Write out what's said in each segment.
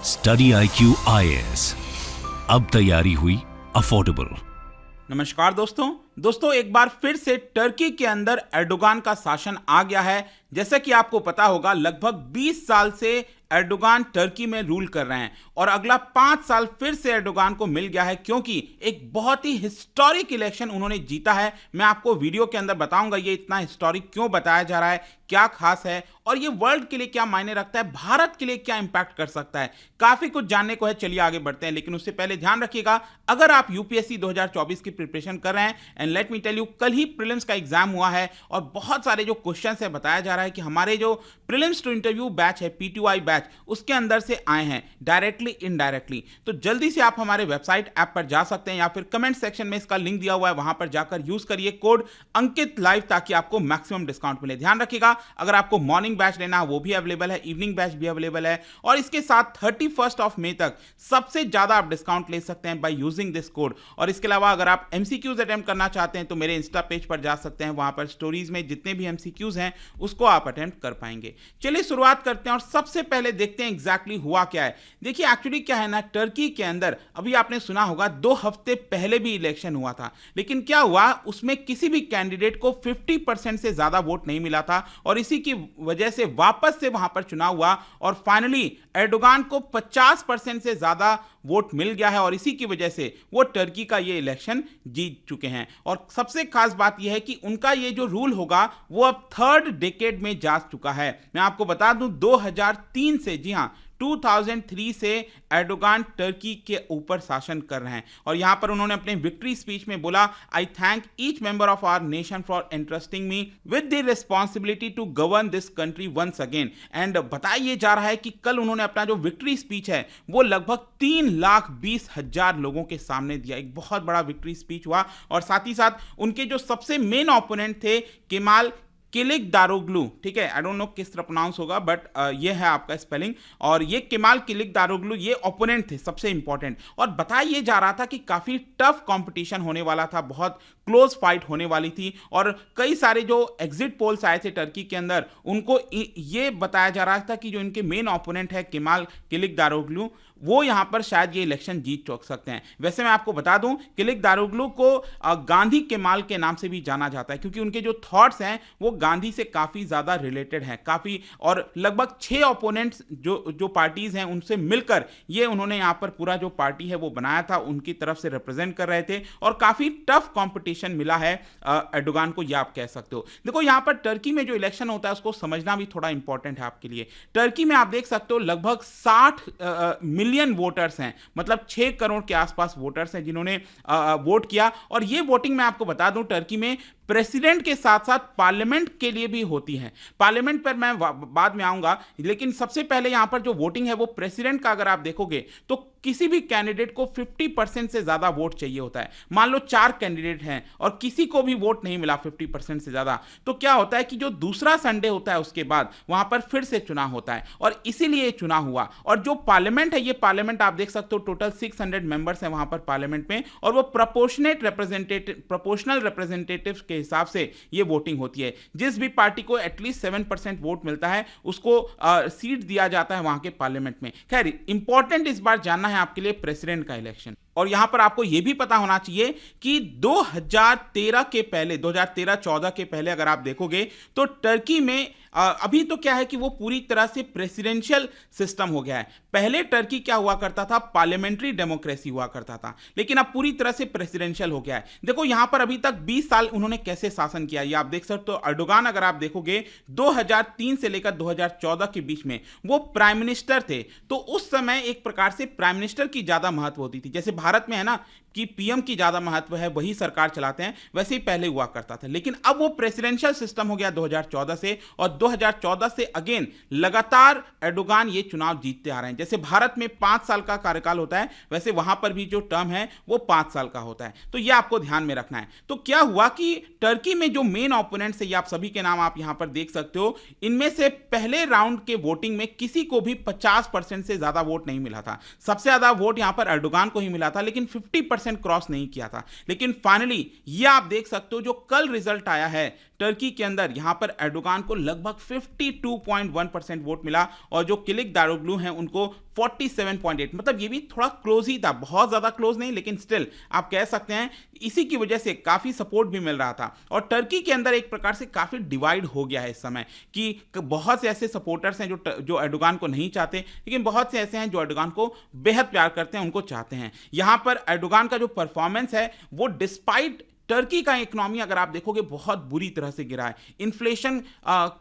Study IQ IAS, अब तैयारी हुई अफोर्डेबल। नमस्कार दोस्तों, एक बार फिर से टर्की के अंदर एर्दोगान का शासन आ गया है। जैसा कि आपको पता होगा, लगभग 20 साल से एर्दोगान टर्की में रूल कर रहे हैं और अगला 5 साल फिर से एर्दोगान को मिल गया है, क्योंकि एक बहुत ही हिस्टोरिक इलेक्शन उन्होंने जीता है। मैं आपको वीडियो के अंदर बताऊंगा ये इतना हिस्टोरिक क्यों बताया जा रहा है, क्या खास है और ये वर्ल्ड के लिए क्या मायने रखता है, भारत के लिए क्या इंपैक्ट कर सकता है। काफी कुछ जानने को है, चलिए आगे बढ़ते हैं। लेकिन उससे पहले ध्यान रखिएगा, अगर आप यूपीएससी 2024 की प्रिपरेशन कर रहे हैं, and let me tell you, कल ही प्रीलिम्स का एग्जाम हुआ है और बहुत सारे जो क्वेश्चन है बताया जा रहा है कि हमारे जो प्रीलिम्स टू इंटरव्यू बैच है, पीटीवाई बैच, उसके अंदर से आए हैं डायरेक्टली इनडायरेक्टली। तो जल्दी से आप हमारे वेबसाइट ऐप पर जा सकते हैं या फिर कमेंट सेक्शन में इसका लिंक दिया हुआ है, वहां पर जाकर यूज करिए कोड अंकित लाइव, ताकि आपको मैक्सिमम डिस्काउंट मिले। ध्यान रखिएगा, अगर आपको मॉर्निंग बैच लेना है वो भी अवेलेबल है, इवनिंग बैच भी अवेलेबल है, और इसके साथ 31 मई तक सबसे ज्यादा आप डिस्काउंट ले सकते हैं बाय यूजिंग दिस कोड। और इसके अलावा अगर आप एमसीक्यूज अटेम्प्ट करना चाहते हैं तो मेरे इंस्टा पेज पर जा सकते हैं, वहां पर स्टोरीज में जितने भी एमसीक्यूज हैं उसको आप अटेम्प्ट कर पाएंगे। चलिए शुरुआत करते हैं और सबसे पहले देखते हैं एग्जैक्टली हुआ क्या है। देखिए एक्चुअली क्या है ना, टर्की के अंदर अभी आपने सुना होगा 2 हफ्ते पहले भी इलेक्शन हुआ था, लेकिन क्या हुआ, उसमें किसी भी कैंडिडेट को 50% से ज्यादा वोट नहीं मिला था और इसी की वजह से वापस से वहां पर चुनाव हुआ और फाइनली एर्दोगान को 50% से ज्यादा वोट मिल गया है और इसी की वजह से वो टर्की का ये इलेक्शन जीत चुके हैं। और सबसे खास बात यह है कि उनका ये जो रूल होगा वो अब 3rd डेकेड में जा चुका है। मैं आपको बता दूं 2003 से, जी हां 2003 से एर्दोगान टर्की के ऊपर शासन कर रहे हैं। और यहां पर उन्होंने अपने विक्ट्री स्पीच में बोला, I thank each member of our nation for entrusting me with the responsibility to govern this country once again. And बताया जा रहा है कि कल उन्होंने अपना जो विक्ट्री स्पीच है वो लगभग 3,20,000 लोगों के सामने दिया। एक बहुत बड़ा विक्ट्री स्पीच हुआ और साथ ही साथ उनके जो सबसे मेन ओपोनेंट थे केमाल किलिकदारोग्लू, ठीक है, आई डोंट नो किस तरह प्रोनाउंस होगा, बट ये है आपका स्पेलिंग, और ये केमाल किलिकदारोग्लू ये ओपोनेंट थे सबसे इंपॉर्टेंट। और बताया जा रहा था कि काफी टफ कंपटीशन होने वाला था, बहुत क्लोज फाइट होने वाली थी और कई सारे जो एग्जिट पोल्स आए थे टर्की के अंदर उनको ये बताया जा रहा था कि जो इनके मेन ओपोनेंट है केमाल किलिकदारोग्लू, वो यहां पर शायद ये इलेक्शन जीत चुक सकते हैं। वैसे मैं आपको बता दूं, किलिकदारोग्लू को गांधी केमाल के नाम से भी जाना जाता है, क्योंकि उनके जो थॉट्स हैं वो गांधी से काफी ज्यादा रिलेटेड हैं, काफी, और लगभग 6 ओपोनेंट्स जो पार्टीज हैं उनसे मिलकर ये उन्होंने यहां पर पूरा जो पार्टी है वो बनाया था, उनकी तरफ से रिप्रेजेंट कर रहे थे और काफी टफ कंपटीशन मिला है एर्दोगान को, ये आप कह सकते हो। देखो यहां पर टर्की में जो इलेक्शन होता है उसको समझना भी थोड़ा इंपॉर्टेंट है आपके लिए। टर्की में आप देख सकते हो लगभग 60 मिलियन वोटर्स हैं, मतलब 6 करोड़ के आसपास वोटर्स हैं जिन्होंने वोट किया। और ये वोटिंग मैं आपको बता दूं टर्की में प्रेसिडेंट के साथ साथ पार्लियामेंट के लिए भी होती है। पार्लियामेंट पर मैं बाद में आऊंगा, लेकिन सबसे पहले यहां पर जो वोटिंग है वो प्रेसिडेंट का अगर आप देखोगे तो किसी भी कैंडिडेट को 50% से ज्यादा वोट चाहिए होता है। मान लो 4 कैंडिडेट हैं और किसी को भी वोट नहीं मिला 50% से ज्यादा, तो क्या होता है कि जो दूसरा संडे होता है उसके बाद वहां पर फिर से चुनाव होता है और इसीलिए ये चुनाव हुआ। और जो पार्लियामेंट है, ये पार्लियामेंट आप देख सकते हो टोटल 600 मेंबर्स हैं वहां पर पार्लियामेंट में, और वो प्रोपोर्शनल रिप्रेजेंटेटिव के हिसाब से ये वोटिंग होती है। जिस भी पार्टी को एटलीस्ट 7% वोट मिलता है उसको सीट दिया जाता है वहां के पार्लियामेंट में। खैर, इंपॉर्टेंट इस बार जानना है आपके लिए प्रेसिडेंट का इलेक्शन। और यहां पर आपको यह भी पता होना चाहिए कि 2013-14 के पहले अगर आप देखोगे तो टर्की में अभी तो क्या है कि वो पूरी तरह से प्रेसिडेंशियल सिस्टम हो गया है। पहले टर्की क्या हुआ करता था, पार्लियामेंट्री डेमोक्रेसी हुआ करता था, लेकिन अब पूरी तरह से प्रेसिडेंशियल हो गया है। देखो यहां पर अभी तक 20 साल उन्होंने कैसे शासन किया ये आप देख सकते हो। एर्दोगान अगर आप देखोगे 2003 से लेकर 2014 के बीच में वो प्राइम मिनिस्टर थे, तो उस समय एक प्रकार से प्राइम मिनिस्टर की ज्यादा महत्व होती थी। जैसे भारत में है ना कि पीएम की ज्यादा महत्व है, वही सरकार चलाते हैं, वैसे ही पहले हुआ करता था। लेकिन अब वो प्रेसिडेंशियल सिस्टम हो गया 2014 से, और 2014 से अगेन लगातार एर्दोगान ये चुनाव जीतते आ रहे हैं। जैसे भारत में 5 साल का कार्यकाल होता है, वैसे वहां पर भी जो टर्म है वो 5 साल का होता है। तो ये आपको ध्यान में रखना है। तो क्या हुआ कि टर्की में जो मेन ओपोनेंट्स है, ये आप सभी के नाम आप यहां पर देख सकते हो, इनमें से पहले राउंड के वोटिंग में किसी को भी 50% से ज्यादा वोट नहीं मिला था। सबसे ज्यादा वोट यहां पर एर्दोगान को ही मिला था, लेकिन 50% क्रॉस नहीं किया था। लेकिन फाइनली ये आप देख सकते हो जो कल रिजल्ट आया है टर्की के अंदर यहां पर एर्डोगान को लगभग 52.1% वोट मिला और जो किलिक दारोग्लू हैं उनको 47.8, मतलब ये भी थोड़ा क्लोज ही था, बहुत ज्यादा क्लोज नहीं, लेकिन स्टिल आप कह सकते हैं इसी की वजह से काफी सपोर्ट भी मिल रहा था। और टर्की के अंदर एक प्रकार से काफी डिवाइड हो गया है इस समय कि बहुत से ऐसे सपोर्टर्स हैं जो एर्डोगान को नहीं चाहते, लेकिन बहुत से ऐसे हैं जो एर्डोगान को बेहद प्यार करते हैं, उनको चाहते हैं। यहां पर एर्डोगान का जो परफॉर्मेंस है वो डिस्पाइट टर्की का इकोनॉमी अगर आप देखोगे बहुत बुरी तरह से गिरा है। इन्फ्लेशन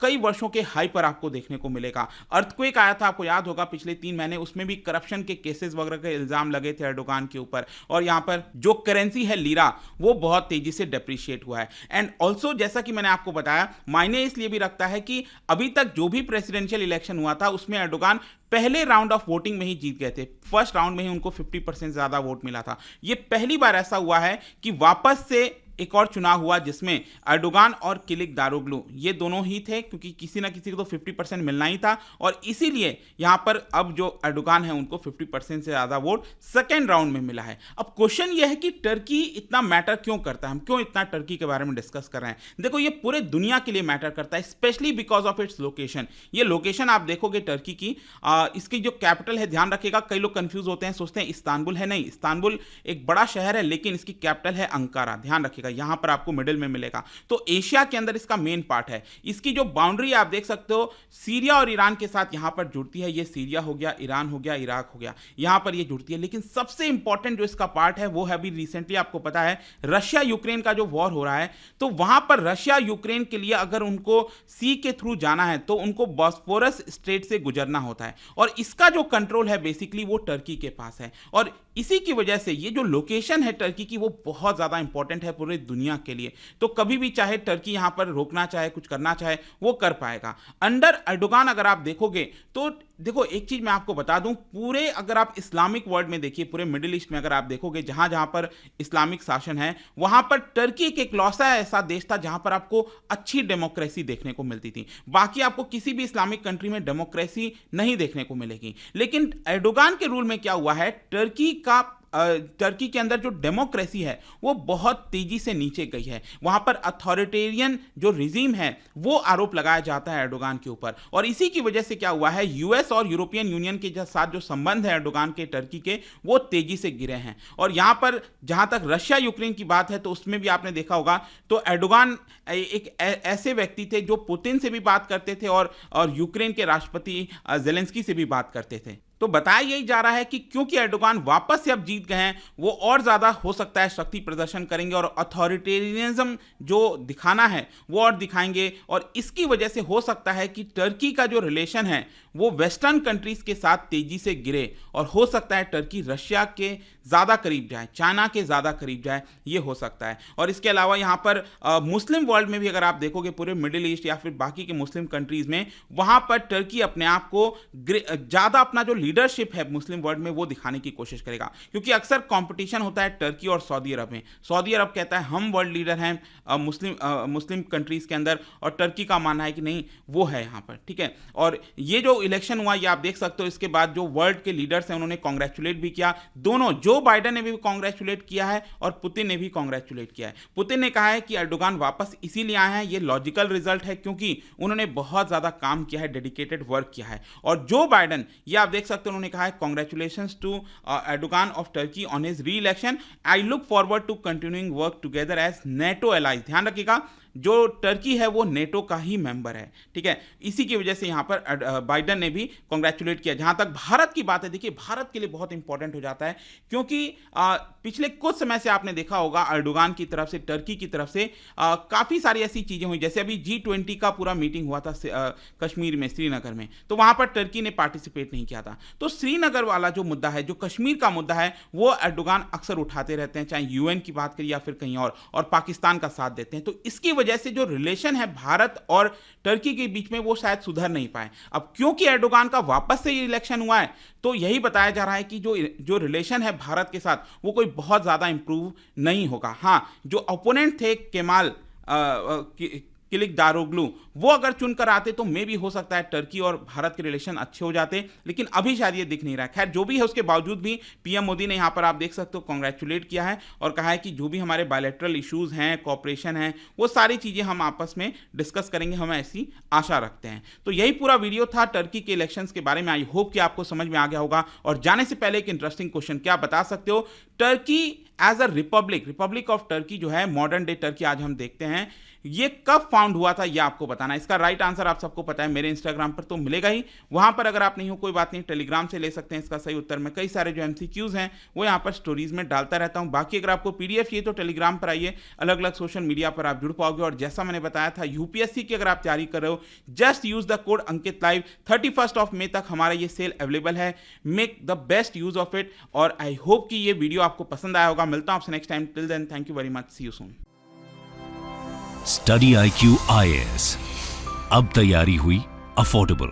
कई वर्षों के हाई पर आपको देखने को मिलेगा। अर्थक्वेक आया था, आपको याद होगा पिछले 3 महीने, उसमें भी करप्शन के केसेस वगैरह के इल्जाम लगे थे एर्डोगान के ऊपर। और यहां पर जो करेंसी है लीरा वो बहुत तेजी से डेप्रिशिएट हुआ है। एंड ऑल्सो जैसा कि मैंने आपको बताया, मायने इसलिए भी रखता है कि अभी तक जो भी प्रेसिडेंशियल इलेक्शन हुआ था उसमें एर्डोगान पहले राउंड ऑफ वोटिंग में ही जीत गए थे। फर्स्ट राउंड में ही उनको 50% ज्यादा वोट मिला था। ये पहली बार ऐसा हुआ है कि वापस से एक और चुनाव हुआ जिसमें एर्डोगान और किलिक दारोग्लू ये दोनों ही थे, क्योंकि किसी ना किसी को तो 50% मिलना ही था। और इसीलिए यहां पर अब जो एर्डोगान है उनको 50% से ज्यादा वोट सेकेंड राउंड में मिला है। अब क्वेश्चन यह है कि टर्की इतना मैटर क्यों करता है, हम क्यों इतना टर्की के बारे में डिस्कस कर रहे हैं। देखो, ये पूरे दुनिया के लिए मैटर करता है, specially because of its location. ये लोकेशन आप देखोगे टर्की की, इसकी जो कैपिटल है, ध्यान रखिएगा, कई लोग कंफ्यूज होते हैं, सोचते हैं इस्तांबुल है, नहीं, इस्तांबुल एक बड़ा शहर है लेकिन इसकी कैपिटल है अंकारा। ध्यान रखिएगा, यहां पर आपको मिडिल में मिलेगा। तो एशिया के अंदर इसका मेन पार्ट है। इसकी जो बाउंड्री आप देख सकते हो सीरिया और ईरान के साथ यहां पर जुड़ती है। ये सीरिया हो गया, ईरान हो गया, इराक हो गया, यहां पर ये जुड़ती है। लेकिन सबसे इंपॉर्टेंट जो इसका पार्ट है वो है, अभी रिसेंटली आपको पता है रशिया यूक्रेन का जो वॉर हो रहा है, तो वहां पर रशिया यूक्रेन के लिए अगर उनको सी के थ्रू जाना है तो उनको बॉस्फोरस स्ट्रेट से गुजरना होता है। और इसका जो कंट्रोल है बेसिकली वो टर्की के पास है। और इसी की वजह से ये जो लोकेशन है टर्की की वो बहुत ज्यादा इंपॉर्टेंट है पूरी दुनिया के लिए। तो कभी भी चाहे टर्की यहां पर रोकना चाहे, कुछ करना चाहे, वो कर पाएगा। अंडर एर्डोगान अगर आप देखोगे तो देखो, एक चीज मैं आपको बता दूं, पूरे अगर आप इस्लामिक वर्ल्ड में देखिए, पूरे मिडिल ईस्ट में अगर आप देखोगे जहां जहां पर इस्लामिक शासन है वहां पर टर्की एक इकलौता ऐसा देश था जहां पर आपको अच्छी डेमोक्रेसी देखने को मिलती थी। बाकी आपको किसी भी इस्लामिक कंट्री में डेमोक्रेसी नहीं देखने को मिलेगी। लेकिन एर्डोगान के रूल में क्या हुआ है, टर्की के अंदर जो डेमोक्रेसी है वो बहुत तेजी से नीचे गई है। वहां पर अथॉरिटेरियन जो रिजीम है वो आरोप लगाया जाता है एर्डोगान के ऊपर। और इसी की वजह से क्या हुआ है, यूएस और यूरोपियन यूनियन के साथ जो संबंध है एर्डोगान के टर्की के, वो तेजी से गिरे हैं। और यहां पर जहां तक रशिया यूक्रेन की बात है तो उसमें भी आपने देखा होगा, तो एर्डोगान एक ऐसे व्यक्ति थे जो पुतिन से भी बात करते थे और यूक्रेन के राष्ट्रपति जेलेंस्की से भी बात करते थे। तो बताया यही जा रहा है कि क्योंकि एर्डोगान वापस से अब जीत गए हैं, वो और ज्यादा हो सकता है शक्ति प्रदर्शन करेंगे और अथॉरिटेरियनिज्म जो दिखाना है वो और दिखाएंगे। और इसकी वजह से हो सकता है कि टर्की का जो रिलेशन है वो वेस्टर्न कंट्रीज के साथ तेजी से गिरे और हो सकता है टर्की रशिया के ज्यादा करीब जाए, चाइना के ज्यादा करीब जाए, ये हो सकता है। और इसके अलावा यहां पर मुस्लिम वर्ल्ड में भी अगर आप देखोगे, पूरे मिडिल ईस्ट या फिर बाकी के मुस्लिम कंट्रीज में, वहां पर टर्की अपने आप को ज्यादा अपना जो लीडरशिप है मुस्लिम वर्ल्ड में वो दिखाने की कोशिश करेगा। क्योंकि अक्सर कंपटीशन होता है टर्की और सऊदी अरब में। सऊदी अरब कहता है हम वर्ल्ड लीडर हैं मुस्लिम कंट्रीज के अंदर, और टर्की का मानना है कि नहीं वो है यहाँ पर, ठीक है। और ये जो इलेक्शन हुआ ये आप देख सकते हो, इसके बाद जो वर्ल्ड के लीडर्स हैं उन्होंने कांग्रेचुलेट भी किया। दोनों, जो बाइडेन ने भी कांग्रेचुलेट किया है और पुतिन ने भी कांग्रेचुलेट किया है। पुतिन ने कहा है कि एर्डोगान वापस इसीलिए आए हैं, ये लॉजिकल रिजल्ट है क्योंकि उन्होंने बहुत ज्यादा काम किया है, डेडिकेटेड वर्क किया है। और जो बाइडेन, ये आप देख सकते हो, उन्होंने कहा है congratulations to Erdogan of Turkey on his re election, I look forward to continuing work together as NATO allies. ध्यान रखिएगा, जो टर्की है वो नेटो का ही मेंबर है, ठीक है। इसी की वजह से यहां पर बाइडेन ने भी कांग्रेचुलेट किया। जहां तक भारत की बात है, देखिए भारत के लिए बहुत इंपॉर्टेंट हो जाता है क्योंकि पिछले कुछ समय से आपने देखा होगा एर्डोगान की तरफ से, टर्की की तरफ से काफी सारी ऐसी चीजें हुई। जैसे अभी G20 का पूरा मीटिंग हुआ था कश्मीर में, श्रीनगर में, तो वहां पर टर्की ने पार्टिसिपेट नहीं किया था। तो श्रीनगर वाला जो मुद्दा है, जो कश्मीर का मुद्दा है, वो एर्डोगान अक्सर उठाते रहते हैं, चाहे यूएन की बात करिए या फिर कहीं और पाकिस्तान का साथ देते हैं। तो इसकी वजह से जो रिलेशन है भारत और टर्की के बीच में वो शायद सुधर नहीं पाए। अब क्योंकि एर्डोगान का वापस से इलेक्शन हुआ है तो यही बताया जा रहा है कि जो रिलेशन है भारत के साथ वो कोई बहुत ज्यादा इंप्रूव नहीं होगा। हाँ, जो ओपोनेंट थे किलिक दारोग्लू, वो अगर चुनकर आते तो मे भी हो सकता है टर्की और भारत के रिलेशन अच्छे हो जाते, लेकिन अभी शायद ये दिख नहीं रहा है। खैर जो भी है, उसके बावजूद भी पीएम मोदी ने यहाँ पर आप देख सकते हो कॉन्ग्रेचुलेट किया है और कहा है कि जो भी हमारे बायलैटरल इश्यूज हैं, कॉपरेशन है, वो सारी चीजें हम आपस में डिस्कस करेंगे, हम ऐसी आशा रखते हैं। तो यही पूरा वीडियो था टर्की के इलेक्शंस के बारे में। आई होप कि आपको समझ में आ गया होगा। और जाने से पहले एक इंटरेस्टिंग क्वेश्चन, क्या आप बता सकते हो Turkey as a republic of Turkey जो है, मॉडर्न डे टर्की आज हम देखते हैं, ये कब फाउंड हुआ था, ये आपको बताना है। इसका राइट आंसर आप सबको पता है, मेरे इंस्टाग्राम पर तो मिलेगा ही। वहां पर अगर आप नहीं हो कोई बात नहीं, टेलीग्राम से ले सकते हैं इसका सही उत्तर। मैं कई सारे जो एमसीक्यूज हैं वो यहाँ पर स्टोरीज में डालता रहता हूँ। बाकी अगर आपको पीडीएफ चाहिए तो टेलीग्राम पर आइए, अलग अलग सोशल मीडिया पर आप जुड़ पाओगे। और जैसा मैंने बताया था, यूपीएससी की अगर आप तैयारी कर रहे हो, just use the code Ankit live. 31 मई तक हमारा ये सेल अवेलेबल है, make the best use of it. और आई होप कि ये वीडियो आपको पसंद आया होगा। मिलता हूं आपसे next time, till then thank you very much, see you soon. Study IQ IAS, अब तैयारी हुई अफोर्डेबल।